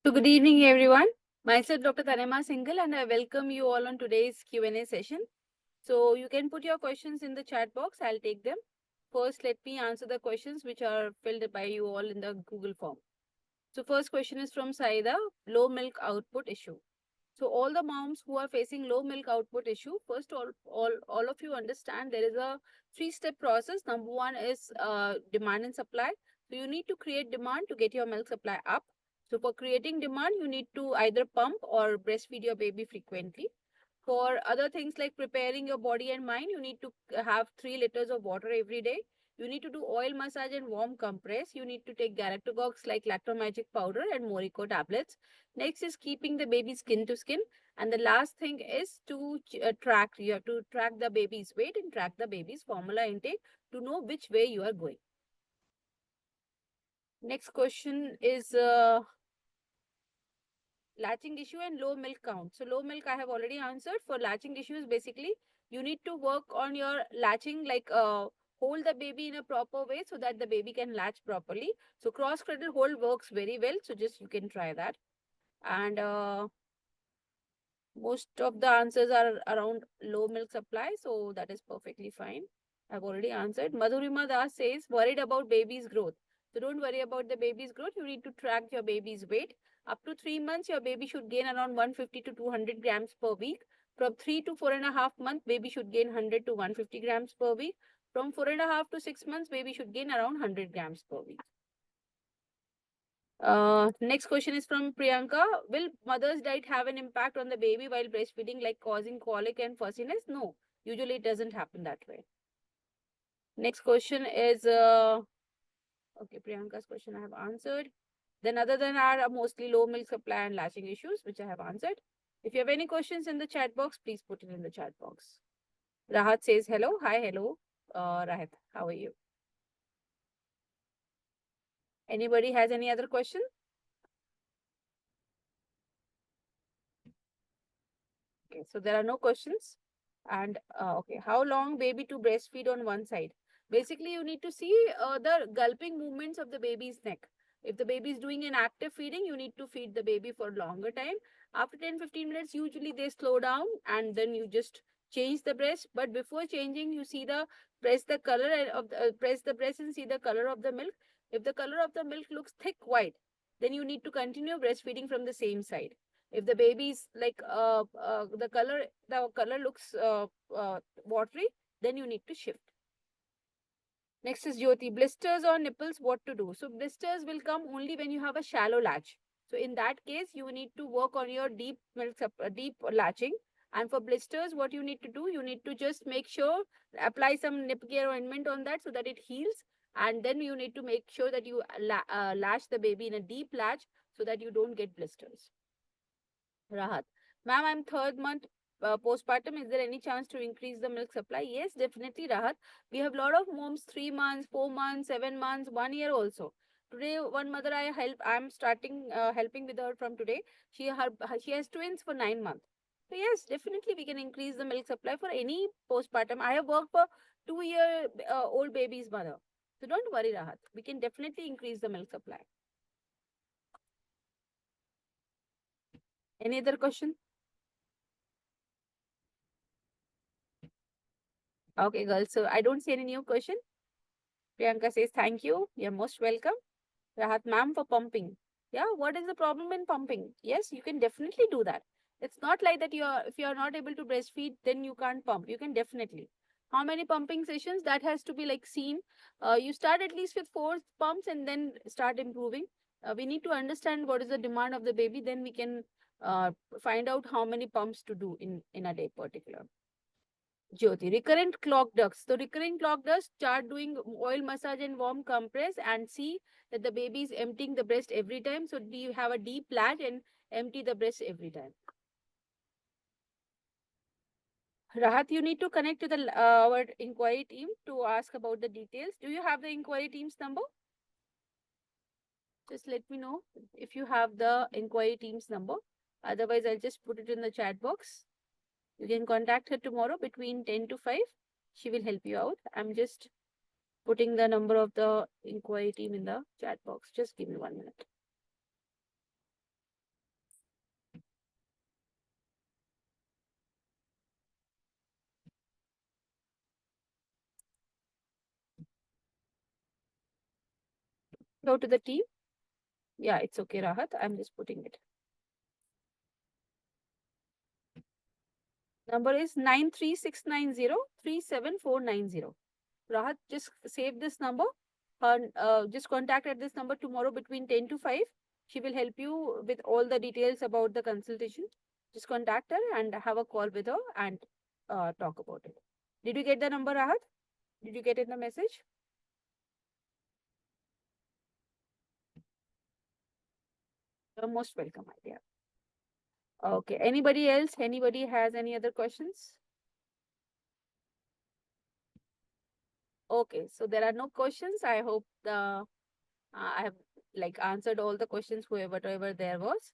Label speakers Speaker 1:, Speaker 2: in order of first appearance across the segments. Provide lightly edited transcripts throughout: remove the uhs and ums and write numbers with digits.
Speaker 1: So good evening, everyone. Myself, Dr. Tanima Singhal, and I welcome you all on today's Q&A session. So you can put your questions in the chat box. I'll take them. First, let me answer the questions which are filled by you all in the Google form. So first question is from Saida, low milk output issue. So all the moms who are facing low milk output issue, first all of you understand there is a three-step process. Number one is demand and supply. So you need to create demand to get your milk supply up. So for creating demand, you need to either pump or breastfeed your baby frequently. For other things like preparing your body and mind, you need to have 3 liters of water every day. You need to do oil massage and warm compress. You need to take galactagogues like lactomagic powder and Morico tablets. Next is keeping the baby skin to skin. And the last thing is to track. You have to track the baby's weight and track the baby's formula intake to know which way you are going. Next question is latching issue and low milk count. So low milk I have already answered. For latching issues, basically you need to work on your latching, like hold the baby in a proper way so that the baby can latch properly. So cross cradle hold works very well. So just you can try that. And most of the answers are around low milk supply. So that is perfectly fine. I've already answered. Madhurima Das says worried about baby's growth. So don't worry about the baby's growth. You need to track your baby's weight. Up to 3 months, your baby should gain around 150 to 200 grams per week. From 3 to 4.5 months, baby should gain 100 to 150 grams per week. From 4.5 to 6 months, baby should gain around 100 grams per week. Next question is from Priyanka. Will mother's diet have an impact on the baby while breastfeeding, like causing colic and fussiness? No, usually it doesn't happen that way. Next question is, okay, Priyanka's question I have answered. Then other than are mostly low milk supply and latching issues, which I have answered. If you have any questions in the chat box, please put it in the chat box. Rahat says hello. Hi, hello. Rahat, how are you? Anybody has any other question? Okay, so there are no questions. And okay, how long baby to breastfeed on one side? Basically, you need to see the gulping movements of the baby's neck. If the baby is doing an active feeding, you need to feed the baby for longer time. After 10-15 minutes, usually they slow down and then you just change the breast. But before changing, you see the press the color of the, press the breast and see the color of the milk. If the color of the milk looks thick white, then you need to continue breastfeeding from the same side. If the baby's like the color looks watery, then you need to shift. Next is Jyoti. Blisters on nipples, what to do? So blisters will come only when you have a shallow latch. So in that case, you need to work on your deep deep latching. And for blisters, what you need to do, you need to just make sure, apply some nip care ointment on that so that it heals. And then you need to make sure that you latch the baby in a deep latch so that you don't get blisters. Rahat. Ma'am, I'm third month postpartum. Is there any chance to increase the milk supply? Yes, definitely, Rahat. We have a lot of moms, 3 months, 4 months, 7 months, 1 year also. Today, one mother I'm starting helping with her from today. She has twins for 9 months. So yes, definitely we can increase the milk supply for any postpartum. I have worked for 2 year old baby's mother. So don't worry, Rahat. We can definitely increase the milk supply. Any other question? Okay, girls. So I don't see any new question. Priyanka says, thank you. You're most welcome. Rahat ma'am for pumping. Yeah, what is the problem in pumping? Yes, you can definitely do that. It's not like that if you're not able to breastfeed, then you can't pump. You can definitely. How many pumping sessions? That has to be like seen. You start at least with 4 pumps and then start improving. We need to understand what is the demand of the baby. Then we can find out how many pumps to do in a day particular. Jyoti, recurrent clogged ducts. So recurrent clogged ducts, start doing oil massage and warm compress and see that the baby is emptying the breast every time. So do you have a deep latch and empty the breast every time. Rahat, you need to connect to the our inquiry team to ask about the details. Do you have the inquiry team's number? Just let me know if you have the inquiry team's number. Otherwise, I'll just put it in the chat box. You can contact her tomorrow between 10 to 5. She will help you out. I'm just putting the number of the inquiry team in the chat box. Just give me 1 minute. Go to the team. Yeah, it's okay, Rahat. I'm just putting it. Number is 93690 37490. Rahat, just save this number. Just contact at this number tomorrow between 10 to 5. She will help you with all the details about the consultation. Just contact her and have a call with her and talk about it. Did you get the number, Rahat? Did you get in the message? You're most welcome, my dear. Okay. Anybody else? Anybody has any other questions? Okay. So there are no questions. I hope I have like answered all the questions whatever there was.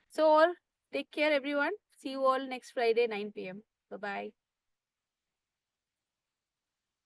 Speaker 1: So all take care everyone. See you all next Friday 9 p.m. Bye bye.